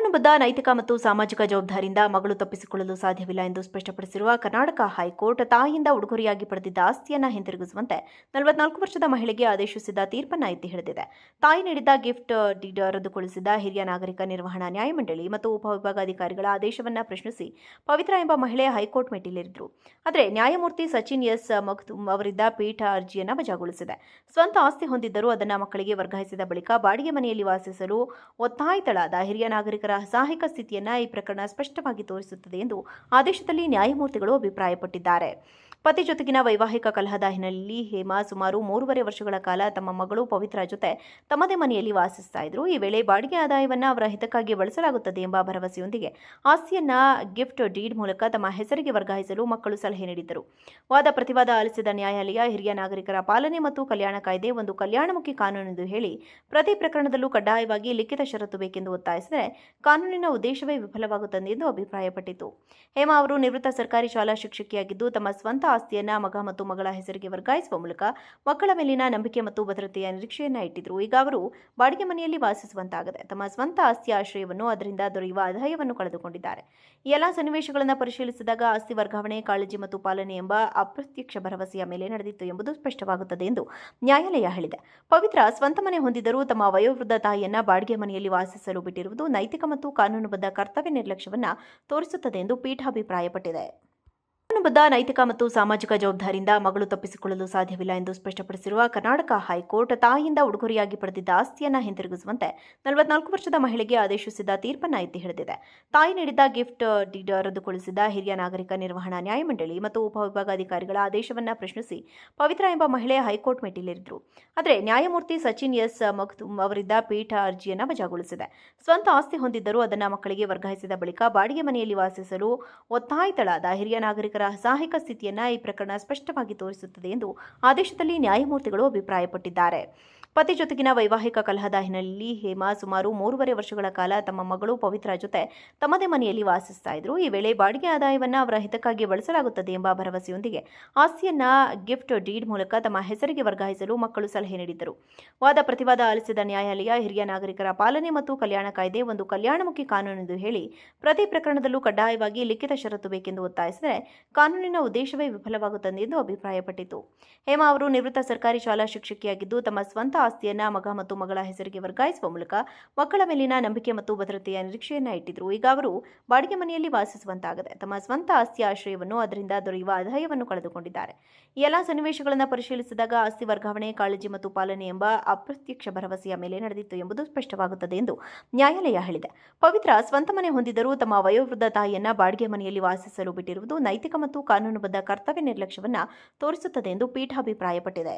ಕಾನೂನುಬದ್ಧ ನೈತಿಕ ಮತ್ತು ಸಾಮಾಜಿಕ ಜವಾಬ್ದಾರಿಯಿಂದ ಮಗಳು ತಪ್ಪಿಸಿಕೊಳ್ಳಲು ಸಾಧ್ಯವಿಲ್ಲ ಎಂದು ಸ್ಪಷ್ಟಪಡಿಸಿರುವ ಕರ್ನಾಟಕ ಹೈಕೋರ್ಟ್ ತಾಯಿಯಿಂದ ಉಡುಗೊರೆಯಾಗಿ ಪಡೆದಿದ್ದ ಆಸ್ತಿಯನ್ನು ಹಿಂತಿರುಗಿಸುವಂತೆ 44 ವರ್ಷದ ಮಹಿಳೆಗೆ ಆದೇಶಿಸಿದ ತೀರ್ಪನ್ನು ಎತ್ತಿ ಹಿಡಿದಿದೆ. ತಾಯಿ ನೀಡಿದ್ದ ಗಿಫ್ಟ್ ಡೀಡ್ ರದ್ದುಗೊಳಿಸಿದ ಹಿರಿಯ ನಾಗರಿಕ ನಿರ್ವಹಣಾ ನ್ಯಾಯಮಂಡಳಿ ಮತ್ತು ಉಪವಿಭಾಗಾಧಿಕಾರಿಗಳ ಆದೇಶವನ್ನು ಪ್ರಶ್ನಿಸಿ ಪವಿತ್ರ ಎಂಬ ಮಹಿಳೆ ಹೈಕೋರ್ಟ್ ಮೆಟ್ಟಿಲೇರಿದ್ರು. ಆದರೆ ನ್ಯಾಯಮೂರ್ತಿ ಸಚಿನ್ ಎಸ್ ಮಗ್ದುಮ್ ಅವರಿದ್ದ ಪೀಠ ಅರ್ಜಿಯನ್ನು ವಜಾಗೊಳಿಸಿದೆ. ಸ್ವಂತ ಆಸ್ತಿ ಹೊಂದಿದ್ದರೂ ಅದನ್ನು ಮಕ್ಕಳಿಗೆ ವರ್ಗಾಯಿಸಿದ ಬಳಿಕ ಬಾಡಿಗೆ ಮನೆಯಲ್ಲಿ ವಾಸಿಸಲು ಒತ್ತಾಯಿತಳಾದ ಹಿರಿಯ ನಾಗರಿಕರ ಅಸಹಾಯಕ ಸ್ಥಿತಿಯನ್ನು ಈ ಪ್ರಕರಣ ಸ್ಪಷ್ಟವಾಗಿ ತೋರಿಸುತ್ತದೆ ಎಂದು ಆದೇಶದಲ್ಲಿ ನ್ಯಾಯಮೂರ್ತಿಗಳು ಅಭಿಪ್ರಾಯಪಟ್ಟಿದ್ದಾರೆ. ಪತಿ ಜೊತೆಗಿನ ವೈವಾಹಿಕ ಕಲಹದ ಹಿನ್ನೆಲೆಯಲ್ಲಿ ಹೇಮಾ ಸುಮಾರು 3.5 ವರ್ಷಗಳ ಕಾಲ ತಮ್ಮ ಮಗಳು ಪವಿತ್ರ ಜೊತೆ ತಮ್ಮದೇ ಮನೆಯಲ್ಲಿ ವಾಸಿಸ್ತಾ ಇದ್ರು. ಈ ವೇಳೆ ಬಾಡಿಗೆ ಆದಾಯವನ್ನು ಅವರ ಹಿತಕ್ಕಾಗಿ ಬಳಸಲಾಗುತ್ತದೆ ಎಂಬ ಭರವಸೆಯೊಂದಿಗೆ ಆಸ್ತಿಯನ್ನ ಗಿಫ್ಟ್ ಡೀಡ್ ಮೂಲಕ ತಮ್ಮ ಹೆಸರಿಗೆ ವರ್ಗಾಯಿಸಲು ಮಕ್ಕಳು ಸಲಹೆ ನೀಡಿದ್ದರು. ವಾದ ಪ್ರತಿವಾದ ಆಲಿಸಿದ ನ್ಯಾಯಾಲಯ ಹಿರಿಯ ನಾಗರಿಕರ ಪಾಲನೆ ಮತ್ತು ಕಲ್ಯಾಣ ಕಾಯ್ದೆ ಒಂದು ಕಲ್ಯಾಣಮುಖಿ ಕಾನೂನು ಎಂದು ಹೇಳಿ ಪ್ರತಿ ಪ್ರಕರಣದಲ್ಲೂ ಕಡ್ಡಾಯವಾಗಿ ಲಿಖಿತ ಷರತ್ತು ಬೇಕೆಂದು ಒತ್ತಾಯಿಸಿದರೆ ಕಾನೂನಿನ ಉದ್ದೇಶವೇ ವಿಫಲವಾಗುತ್ತದೆ ಎಂದು ಅಭಿಪ್ರಾಯಪಟ್ಟಿತು. ಹೇಮಾ ಅವರು ನಿವೃತ್ತ ಸರ್ಕಾರಿ ಶಾಲಾ ಶಿಕ್ಷಕಿಯಾಗಿದ್ದು ತಮ್ಮ ಸ್ವಂತ ಆಸ್ತಿಯನ್ನ ಮಗ ಮತ್ತು ಮಗಳ ಹೆಸರಿಗೆ ವರ್ಗಾಯಿಸುವ ಮೂಲಕ ಮಕ್ಕಳ ಮೇಲಿನ ನಂಬಿಕೆ ಮತ್ತು ಭದ್ರತೆಯ ನಿರೀಕ್ಷೆಯನ್ನ ಇಟ್ಟಿದ್ರು. ಈಗ ಅವರು ಬಾಡಿಗೆ ಮನೆಯಲ್ಲಿ ವಾಸಿಸುವಂತಾಗಿದೆ. ತಮ್ಮ ಸ್ವಂತ ಆಸ್ತಿಯ ಆಶ್ರಯವನ್ನು ಅದರಿಂದ ದೊರೆಯುವ ಆದಾಯವನ್ನು ಕಳೆದುಕೊಂಡಿದ್ದಾರೆ. ಈ ಎಲ್ಲ ಸನ್ನಿವೇಶಗಳನ್ನು ಪರಿಶೀಲಿಸಿದಾಗ ಆಸ್ತಿ ವರ್ಗಾವಣೆ ಕಾಳಜಿ ಮತ್ತು ಪಾಲನೆ ಎಂಬ ಅಪ್ರತ್ಯಕ್ಷ ಭರವಸೆಯ ಮೇಲೆ ನಡೆದಿತ್ತು ಎಂಬುದು ಸ್ಪಷ್ಟವಾಗುತ್ತದೆ ಎಂದು ನ್ಯಾಯಾಲಯ ಹೇಳಿದೆ. ಪವಿತ್ರ ಸ್ವಂತ ಮನೆ ಹೊಂದಿದ್ದರೂ ತಮ್ಮ ವಯೋವೃದ್ಧ ತಾಯಿಯನ್ನ ಬಾಡಿಗೆ ಮನೆಯಲ್ಲಿ ವಾಸಿಸಲು ಬಿಟ್ಟಿರುವುದು ನೈತಿಕ ಮತ್ತು ಕಾನೂನುಬದ್ಧ ಕರ್ತವ್ಯ ನಿರ್ಲಕ್ಷ್ಯವನ್ನ ತೋರಿಸುತ್ತದೆ ಎಂದು ಪೀಠ ಅಭಿಪ್ರಾಯಪಟ್ಟಿದೆ. ಕಾನೂನುಬದ್ಧ ನೈತಿಕ ಮತ್ತು ಸಾಮಾಜಿಕ ಜವಾಬ್ದಾರಿಯಿಂದ ಮಗಳು ತಪ್ಪಿಸಿಕೊಳ್ಳಲು ಸಾಧ್ಯವಿಲ್ಲ ಎಂದು ಸ್ಪಷ್ಟಪಡಿಸಿರುವ ಕರ್ನಾಟಕ ಹೈಕೋರ್ಟ್ ತಾಯಿಯಿಂದ ಉಡುಗೊರೆಯಾಗಿ ಪಡೆದಿದ್ದ ಆಸ್ತಿಯನ್ನು ಹಿಂತಿರುಗಿಸುವಂತೆ 44 ವರ್ಷದ ಮಹಿಳೆಗೆ ಆದೇಶಿಸಿದ ತೀರ್ಪನ್ನು ಎತ್ತಿ ಹಿಡಿದಿದೆ. ತಾಯಿ ನೀಡಿದ್ದ ಗಿಫ್ಟ್ ಡೀಡ್ ರದ್ದುಗೊಳಿಸಿದ ಹಿರಿಯ ನಾಗರಿಕ ನಿರ್ವಹಣಾ ನ್ಯಾಯಮಂಡಳಿ ಮತ್ತು ಉಪವಿಭಾಗಾಧಿಕಾರಿಗಳ ಆದೇಶವನ್ನು ಪ್ರಶ್ನಿಸಿ ಪವಿತ್ರ ಎಂಬ ಮಹಿಳೆ ಹೈಕೋರ್ಟ್ ಮೆಟ್ಟಿಲೇರಿದ್ರು. ಆದರೆ ನ್ಯಾಯಮೂರ್ತಿ ಸಚಿನ್ ಎಸ್ ಮಗ್ದುಮ್ ಅವರಿದ್ದ ಪೀಠ ಅರ್ಜಿಯನ್ನು ವಜಾಗೊಳಿಸಿದೆ. ಸ್ವಂತ ಆಸ್ತಿ ಹೊಂದಿದ್ದರೂ ಅದನ್ನು ಮಕ್ಕಳಿಗೆ ವರ್ಗಾಯಿಸಿದ ಬಳಿಕ ಬಾಡಿಗೆ ಮನೆಯಲ್ಲಿ ವಾಸಿಸಲು ಒತ್ತಾಯಿತಳಾದ ಹಿರಿಯ ನಾಗರಿಕರ ಅಸಹಾಯಕ ಸ್ಥಿತಿಯನ್ನು ಈ ಪ್ರಕರಣ ಸ್ಪಷ್ಟವಾಗಿ ತೋರಿಸುತ್ತದೆ ಎಂದು ಆದೇಶದಲ್ಲಿ ನ್ಯಾಯಮೂರ್ತಿಗಳು ಅಭಿಪ್ರಾಯಪಟ್ಟಿದ್ದಾರೆ. ಪತಿ ಜೊತೆಗಿನ ವೈವಾಹಿಕ ಕಲಹದ ಹಿನ್ನೆಲೆಯಲ್ಲಿ ಹೇಮಾ ಸುಮಾರು 3.5 ವರ್ಷಗಳ ಕಾಲ ತಮ್ಮ ಮಗಳು ಪವಿತ್ರ ಜೊತೆ ತಮ್ಮದೇ ಮನೆಯಲ್ಲಿ ವಾಸಿಸ್ತಾ ಇದ್ರು. ಈ ವೇಳೆ ಬಾಡಿಗೆ ಆದಾಯವನ್ನು ಅವರ ಹಿತಕ್ಕಾಗಿ ಬಳಸಲಾಗುತ್ತದೆ ಎಂಬ ಭರವಸೆಯೊಂದಿಗೆ ಆಸ್ತಿಯನ್ನ ಗಿಫ್ಟ್ ಡೀಡ್ ಮೂಲಕ ತಮ್ಮ ಹೆಸರಿಗೆ ವರ್ಗಾಯಿಸಲು ಮಕ್ಕಳು ಸಲಹೆ ನೀಡಿದ್ದರು. ವಾದ ಪ್ರತಿವಾದ ಆಲಿಸಿದ ನ್ಯಾಯಾಲಯ ಹಿರಿಯ ನಾಗರಿಕರ ಪಾಲನೆ ಮತ್ತು ಕಲ್ಯಾಣ ಕಾಯ್ದೆ ಒಂದು ಕಲ್ಯಾಣಮುಖಿ ಕಾನೂನು ಎಂದು ಹೇಳಿ ಪ್ರತಿ ಪ್ರಕರಣದಲ್ಲೂ ಕಡ್ಡಾಯವಾಗಿ ಲಿಖಿತ ಷರತ್ತು ಬೇಕೆಂದು ಒತ್ತಾಯಿಸಿದರೆ ಕಾನೂನಿನ ಉದ್ದೇಶವೇ ವಿಫಲವಾಗುತ್ತದೆ ಎಂದು ಅಭಿಪ್ರಾಯಪಟ್ಟಿತು. ಹೇಮಾ ಅವರು ನಿವೃತ್ತ ಸರ್ಕಾರಿ ಶಾಲಾ ಶಿಕ್ಷಕಿಯಾಗಿದ್ದು ತಮ್ಮ ಸ್ವಂತ ಆಸ್ತಿಯನ್ನ ಮಗ ಮತ್ತು ಮಗಳ ಹೆಸರಿಗೆ ವರ್ಗಾಯಿಸುವ ಮೂಲಕ ಮಕ್ಕಳ ಮೇಲಿನ ನಂಬಿಕೆ ಮತ್ತು ಭದ್ರತೆಯ ನಿರೀಕ್ಷೆಯನ್ನ ಇಟ್ಟಿದ್ರು. ಈಗ ಅವರು ಬಾಡಿಗೆ ಮನೆಯಲ್ಲಿ ವಾಸಿಸುವಂತಾಗಿದೆ. ತಮ್ಮ ಸ್ವಂತ ಆಸ್ತಿಯ ಆಶ್ರಯವನ್ನು ಅದರಿಂದ ದೊರೆಯುವ ಆದಾಯವನ್ನು ಕಳೆದುಕೊಂಡಿದ್ದಾರೆ. ಈ ಎಲ್ಲ ಸನ್ನಿವೇಶಗಳನ್ನು ಪರಿಶೀಲಿಸಿದಾಗ ಆಸ್ತಿ ವರ್ಗಾವಣೆ ಕಾಳಜಿ ಮತ್ತು ಪಾಲನೆ ಎಂಬ ಅಪ್ರತ್ಯಕ್ಷ ಭರವಸೆಯ ಮೇಲೆ ನಡೆದಿತ್ತು ಎಂಬುದು ಸ್ಪಷ್ಟವಾಗುತ್ತದೆ ಎಂದು ನ್ಯಾಯಾಲಯ ಹೇಳಿದೆ. ಪವಿತ್ರ ಸ್ವಂತ ಮನೆ ಹೊಂದಿದ್ದರೂ ತಮ್ಮ ವಯೋವೃದ್ಧ ತಾಯಿಯನ್ನ ಬಾಡಿಗೆ ಮನೆಯಲ್ಲಿ ವಾಸಿಸಲು ಬಿಟ್ಟಿರುವುದು ನೈತಿಕ ಮತ್ತು ಕಾನೂನುಬದ್ಧ ಕರ್ತವ್ಯ ನಿರ್ಲಕ್ಷ್ಯವನ್ನ ತೋರಿಸುತ್ತದೆ ಎಂದು ಪೀಠ ಅಭಿಪ್ರಾಯಪಟ್ಟಿದೆ.